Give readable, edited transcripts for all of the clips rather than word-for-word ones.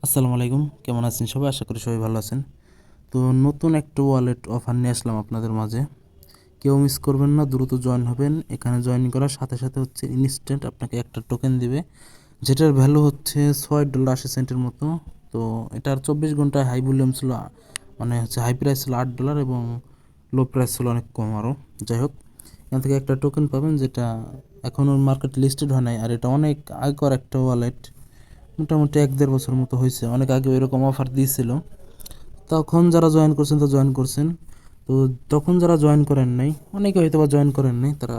আসসালামু আলাইকুম, কেমন আছেন সবাই? আশা করি সবাই ভালো আছেন। তো নতুন একটা ওয়ালেট অফার নিয়ে আসলাম আপনাদের মাঝে। কেউ মিস করবেন না, দ্রুত জয়েন হবেন। এখানে জয়েন করার সাথে সাথে হচ্ছে ইনস্ট্যান্ট আপনাকে একটা টোকেন দিবে, যেটার ভ্যালু হচ্ছে $6.80 মতো। তো এটার 24 ঘন্টায় হাই ভলিউম ছিল, মানে হচ্ছে হাই প্রাইস ছিল $8 এবং লো প্রাইস ছিল অনেক কম আরও। যাই হোক, এখান থেকে একটা টোকেন পাবেন যেটা এখনও মার্কেট লিস্টেড হয় নাই, আর এটা অনেক আগের একটা ওয়ালেট। মোটামুটি 1-1.5 বছর মতো হয়েছে, অনেক আগে এরকম অফার দিয়েছিল। তখন যারা জয়েন করছেন তো জয়েন করছেন, তো তখন যারা জয়েন করেন নাই, অনেকে হয়তো বা জয়েন করেন নাই, তারা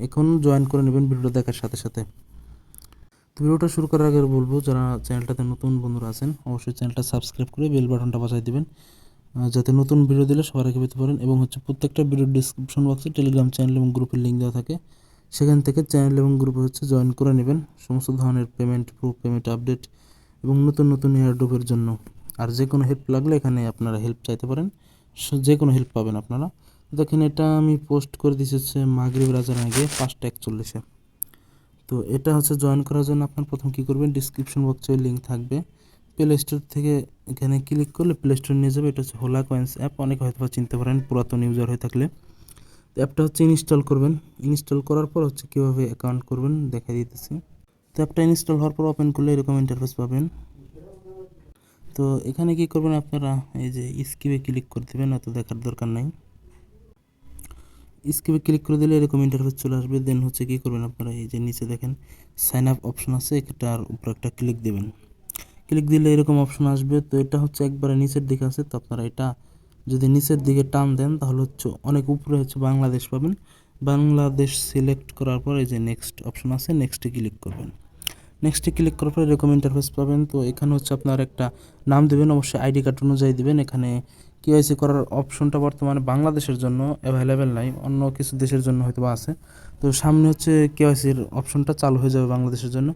এখন জয়েন করে নেবেন ভিডিওটা দেখার সাথে সাথে। তো ভিডিওটা শুরু করার আগে বলবো, যারা চ্যানেলটাতে নতুন বন্ধুরা আছেন অবশ্যই চ্যানেলটা সাবস্ক্রাইব করে বেল বাটনটা বাজায় দিবেন, যাতে নতুন ভিডিও দিলে সবার আগে পেতে পারেন। এবং হচ্ছে প্রত্যেকটা ভিডিওর ডিসক্রিপশন বক্সে টেলিগ্রাম চ্যানেল এবং গ্রুপের লিঙ্ক দেওয়া থাকে, সেখান থেকে চ্যানেল এবং গ্রুপে হচ্ছে জয়েন করে নেবেন সমস্ত ধরনের পেমেন্ট প্রুফ, পেমেন্ট আপডেট এবং নতুন নতুন এয়ারড্রপের জন্য। আর যে কোনো হেল্প লাগলে এখানে আপনারা হেল্প চাইতে পারেন, যে কোনো হেল্প পাবেন আপনারা। দেখেন, এটা আমি পোস্ট করে দিয়েছি হচ্ছে মাগরিবের আজানের আগে 5:41-এ। তো এটা হচ্ছে জয়েন করার জন্য আপনার প্রথম কী করবেন, ডিসক্রিপশন বক্সে লিঙ্ক থাকবে, প্লে স্টোর থেকে এখানে ক্লিক করলে প্লে স্টোর নিয়ে যাবে। এটা হচ্ছে হোলা কয়েন্স অ্যাপ, অনেকে হয়তো চিনতে পারেন পুরাতন ইউজার হয়ে থাকলে। তো অ্যাপটা হচ্ছে ইনস্টল করবেন। ইনস্টল করার পর হচ্ছে কীভাবে অ্যাকাউন্ট করবেন দেখা দিতেছি। তো অ্যাপটা ইনস্টল হওয়ার পর ওপেন করলে এরকম ইন্টারফেস পাবেন। তো এখানে কী করবেন আপনারা, এই যে স্কিপে ক্লিক করে দেবেন, এত দেখার দরকার নাই। স্কিপে ক্লিক করে দিলে এরকম ইন্টারফেস চলে আসবে। দেন হচ্ছে কী করবেন আপনারা, এই যে নিচে দেখেন সাইন আপ অপশন আছে, এটার উপর একটা ক্লিক দেবেন। ক্লিক দিলে এরকম অপশন আসবে। তো এটা হচ্ছে একবারে নিচের দিকে আছে, তো আপনারা এটা যদি নিচের দিকে টান দেন তাহলে হচ্ছে অনেক উপরে হচ্ছে বাংলাদেশ পাবেন। বাংলাদেশ সিলেক্ট করার পর এই যে নেক্সট অপশন আছে, নেক্সটে ক্লিক করবেন। নেক্সটে ক্লিক করার পর এরকম ইন্টারফেস পাবেন। তো এখানে হচ্ছে আপনার একটা নাম দেবেন, অবশ্যই আইডি কার্ড অনুযায়ী দেবেন। এখানে কেওয়াইসি করার অপশনটা বর্তমানে বাংলাদেশের জন্য অ্যাভেলেবেল নাই, অন্য কিছু দেশের জন্য হয়তো আছে। তো সামনে হচ্ছে কেওয়াইসির অপশনটা চালু হয়ে যাবে বাংলাদেশের জন্য।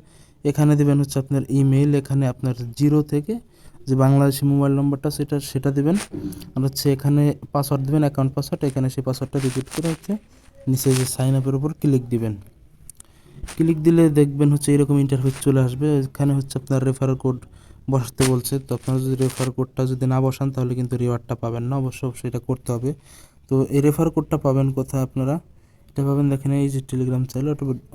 এখানে দেবেন হচ্ছে আপনার ইমেইল, এখানে আপনার 0 থেকে যে বাংলাদেশি মোবাইল নম্বরটা সেটা দেবেন। আর হচ্ছে এখানে পাসওয়ার্ড দেবেন, অ্যাকাউন্ট পাসওয়ার্ড। এখানে সেই পাসওয়ার্ডটা রিপিট করে হচ্ছে নিচে যে সাইন আপের উপর ক্লিক দিবেন। ক্লিক দিলে দেখবেন হচ্ছে এরকম ইন্টারফেস চলে আসবে। এখানে হচ্ছে আপনার রেফারেল কোড বসাতে বলছে। তো আপনারা যদি রেফার কোডটা যদি না বসান তাহলে কিন্তু রিওয়ার্ডটা পাবেন না, অবশ্যই এটা করতে হবে। তো এই রেফার কোডটা পাবেন কোথায় আপনারা, এটা পাবেন দেখেন এই যে টেলিগ্রাম চ্যানেল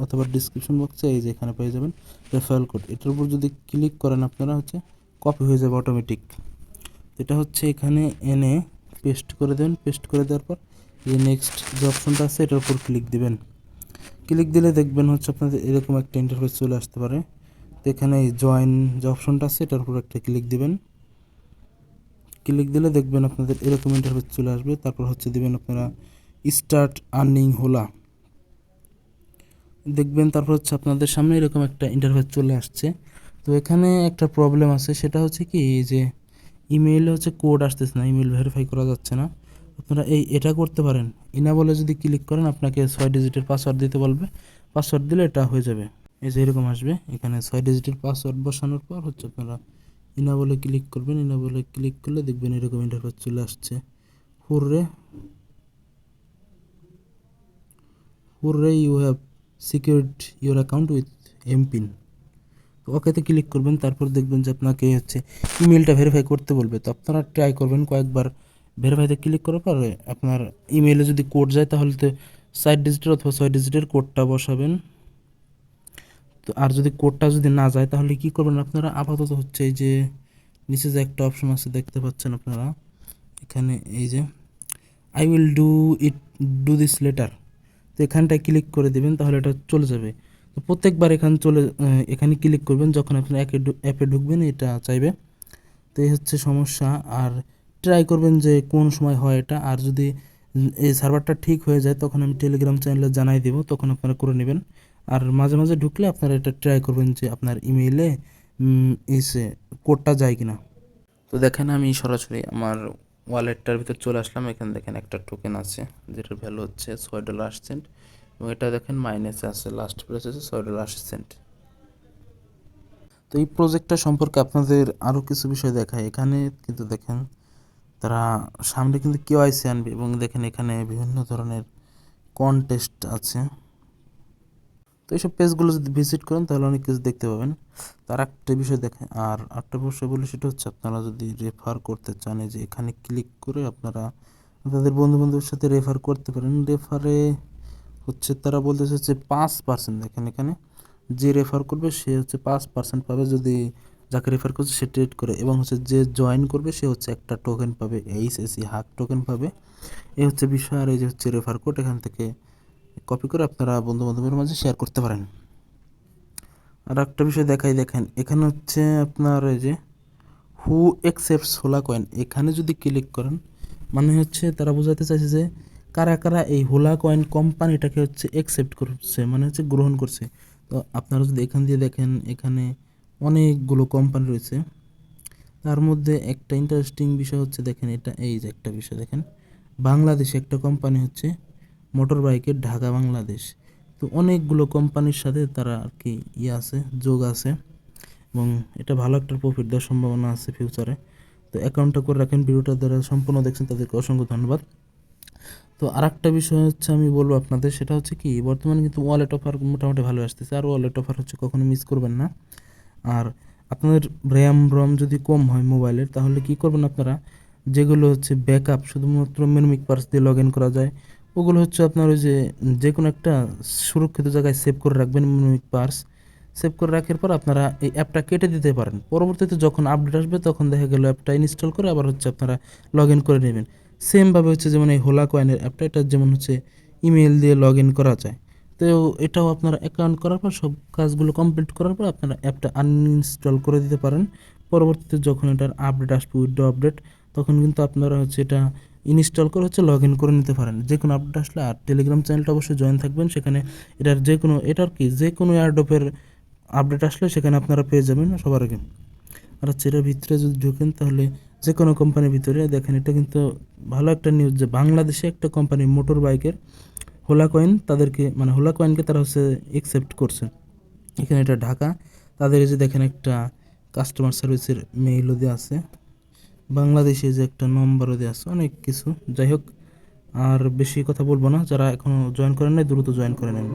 অথবা ডিসক্রিপশন বক্সে এই যে এখানে পেয়ে যাবেন রেফারেল কোড। এটার উপর যদি ক্লিক করেন আপনারা হচ্ছে কপি হয়ে যাবে অটোমেটিক। এটা হচ্ছে এখানে এনে পেস্ট করে দেবেন। পেস্ট করে দেওয়ার পর এই নেক্সট যে অপশনটা আছে এটার উপর ক্লিক দিবেন। ক্লিক দিলে দেখবেন হচ্ছে আপনাদের এরকম একটা ইন্টারফেস চলে আসতে পারে। তো এখানে এই জয়েন যে অপশনটা আছে এটার উপর একটা ক্লিক দিবেন। ক্লিক দিলে দেখবেন আপনাদের এরকম ইন্টারফেস চলে আসবে। তারপর হচ্ছে দিবেন আপনারা স্টার্ট আর্নিং হোলা, দেখবেন তারপর হচ্ছে আপনাদের সামনে এরকম একটা ইন্টারফেস চলে আসছে। তো এখানে একটা প্রবলেম আছে, সেটা হচ্ছে কি যে ইমেইলে হচ্ছে কোড আসতেছে না, ইমেল ভেরিফাই করা যাচ্ছে না। আপনারা এটা করতে পারেন, বলে যদি ক্লিক করেন আপনাকে 6 ডিজিটের পাসওয়ার্ড দিতে বলবে। পাসওয়ার্ড দিলে এটা হয়ে যাবে, এই যে এরকম আসবে। এখানে 6 ডিজিটের পাসওয়ার্ড বসানোর পর হচ্ছে আপনারা বলে ক্লিক করবেন। বলে ক্লিক করলে দেখবেন এরকম ইন্টারফেস চলে আসছে। Hooray hooray, you have secured your account with MPIN. তো ওকেতে ক্লিক করবেন। তারপর দেখবেন যে আপনাকে হচ্ছে ইমেলটা ভেরিফাই করতে বলবে। তো আপনারা ট্রাই করবেন কয়েকবার, ভেরিফাইতে ক্লিক করার পরে আপনার ইমেইলে যদি কোড যায় তাহলে তো 4 ডিজিটের অথবা 6 ডিজিটের কোডটা বসাবেন। তো আর যদি কোডটা যদি না যায় তাহলে কি করবেন আপনারা, আপাতত হচ্ছে এই যে নিচে যে একটা অপশন আছে দেখতে পাচ্ছেন আপনারা, এখানে এই যে I will do this letter, তো এখানটায় ক্লিক করে দেবেন, তাহলে এটা চলে যাবে। তো প্রত্যেকবার এখানে ক্লিক করবেন যখন আপনি অ্যাপে ঢুকবেন, এটা চাইবে। তো এই হচ্ছে সমস্যা। আর ট্রাই করবেন যে কোন সময় হয় এটা। আর যদি এই সার্ভারটা ঠিক হয়ে যায় তখন আমি টেলিগ্রাম চ্যানেলে জানাই দেব, তখন আপনারা করে নেবেন। আর মাঝে মাঝে ঢুকলে আপনারা এটা ট্রাই করবেন যে আপনার ইমেইলে এসে কোডটা যায় কিনা। তো দেখেন আমি সরাসরি আমার ওয়ালেটটার ভিতর চলে আসলাম। এখানে দেখেন একটা টোকেন আছে যেটার ভ্যালু হচ্ছে $6.80, এবং এটা দেখেন মাইনাসে আছে, লাস্ট প্রাইস আছে $6.80। তো এই প্রজেক্টটা সম্পর্কে আপনাদের আরও কিছু বিষয় দেখায়। এখানে কিন্তু দেখেন তারা সামনে কিন্তু কেওয়াইসি আনবে, এবং দেখেন এখানে বিভিন্ন ধরনের কন্টেস্ট আছে। তো তো এইসব পেজগুলো যদি ভিজিট করেন তাহলে অনেক কিছু দেখতে পাবেন। তার একটা বিষয় দেখেন, আর একটা বিষয় বলি, সেটা হচ্ছে আপনারা যদি রেফার করতে চান, যে এখানে ক্লিক করে আপনারা আপনাদের বন্ধুবান্ধবের সাথে রেফার করতে পারেন। রেফারে হচ্ছে তারা বলতেছে হচ্ছে 5%, দেখেন এখানে যে রেফার করবে সে হচ্ছে 5% পাবে যদি যাকে রেফার করছে সে ট্রেড করে, এবং হচ্ছে যে জয়েন করবে সে হচ্ছে একটা টোকেন পাবে, HAC হাক টোকেন পাবে। এই হচ্ছে বিষয়। আর এই যে হচ্ছে রেফার কোড, এখান থেকে কপি করে আপনারা বন্ধু বান্ধবের মাঝে শেয়ার করতে পারেন। আর একটা বিষয় দেখেন এখানে হচ্ছে আপনার এই যে হু অ্যাকসেপ্টস হোলা কয়েন, এখানে যদি ক্লিক করেন মানে হচ্ছে তারা বোঝাতে চাইছে যে কারা কারা এই হোলা কয়েন কোম্পানিটাকে হচ্ছে অ্যাকসেপ্ট করছে, মানে হচ্ছে গ্রহণ করছে। তো আপনারা যদি এখান দিয়ে দেখেন, এখানে অনেকগুলো কোম্পানি রয়েছে। তার মধ্যে একটা ইন্টারেস্টিং বিষয় হচ্ছে দেখেন, এটা এই যে একটা বিষয় দেখেন, বাংলাদেশে একটা কোম্পানি হচ্ছে মোটর বাইকের, ঢাকা বাংলাদেশ। তো অনেকগুলো কোম্পানির সাথে তারা আর কি আছে, যোগ আছে, এবং এটা ভালো একটা প্রফিট দেওয়ার সম্ভাবনা আছে ফিউচারে। তো অ্যাকাউন্টটা করে রাখেন। ভিডিওটা যারা সম্পূর্ণ দেখছেন তাদেরকে অসংখ্য ধন্যবাদ। তো আরেকটা বিষয় হচ্ছে আমি বলবো আপনাদের, সেটা হচ্ছে কি বর্তমানে কিন্তু ওয়ালেট অফার মোটামুটি ভালো আসতেছে, আর ওয়ালেট অফার হচ্ছে কখনো মিস করবেন না। আর আপনাদের রম যদি কম হয় মোবাইলের, তাহলে কি করবেন আপনারা, যেগুলো হচ্ছে ব্যাকআপ শুধুমাত্র মেনুমিক পার্স দিয়ে লগ ইন করা যায়, ওগুলো হচ্ছে আপনার ওই যে কোনো একটা সুরক্ষিত জায়গায় সেভ করে রাখবেন। মেনুমিক পার্স সেভ করে রাখার পর আপনারা এই অ্যাপটা কেটে দিতে পারেন। পরবর্তীতে যখন আপডেট আসবে তখন দেখা গেল অ্যাপটা ইনস্টল করে আবার হচ্ছে আপনারা লগ ইন করে নেবেন। সেমভাবে হচ্ছে যেমন এই হোলা কয়েনের অ্যাপটা, এটা যেমন হচ্ছে ইমেল দিয়ে লগ ইন করা যায়। তো এটাও আপনারা অ্যাকাউন্ট করার পর সব কাজগুলো কমপ্লিট করার পর আপনারা অ্যাপটা আনইনস্টল করে দিতে পারেন। পরবর্তীতে যখন এটার আপডেট আসবে, উইথড্র আপডেট, তখন কিন্তু আপনারা হচ্ছে এটা ইনস্টল করে হচ্ছে লগ ইন করে নিতে পারেন যে কোনো আপডেট আসলে। আর টেলিগ্রাম চ্যানেলটা অবশ্যই জয়েন থাকবেন, সেখানে যে কোনো এয়ারড্রপের আপডেট আসলে সেখানে আপনারা পেয়ে যাবেন সবার আগে। আর হচ্ছে এটার ভিতরে যদি ঢোকেন তাহলে যে কোনো কোম্পানির ভিতরে দেখেন, এটা কিন্তু ভালো একটা নিউজ যে বাংলাদেশে একটা কোম্পানি মোটর বাইকের হোলা কয়েন, তাদেরকে মানে হোলা কয়েনকে তারা হচ্ছে অ্যাকসেপ্ট করছে। এখানে এটা ঢাকা, তাদের এই যে দেখেন একটা কাস্টমার সার্ভিসের মেইলও দেওয়া আছে, বাংলাদেশে যে একটা নম্বরও দেওয়া আছে, অনেক কিছু। যাই হোক, আর বেশি কথা বলবো না, যারা এখনও জয়েন করেন নাই দ্রুত জয়েন করে নেন।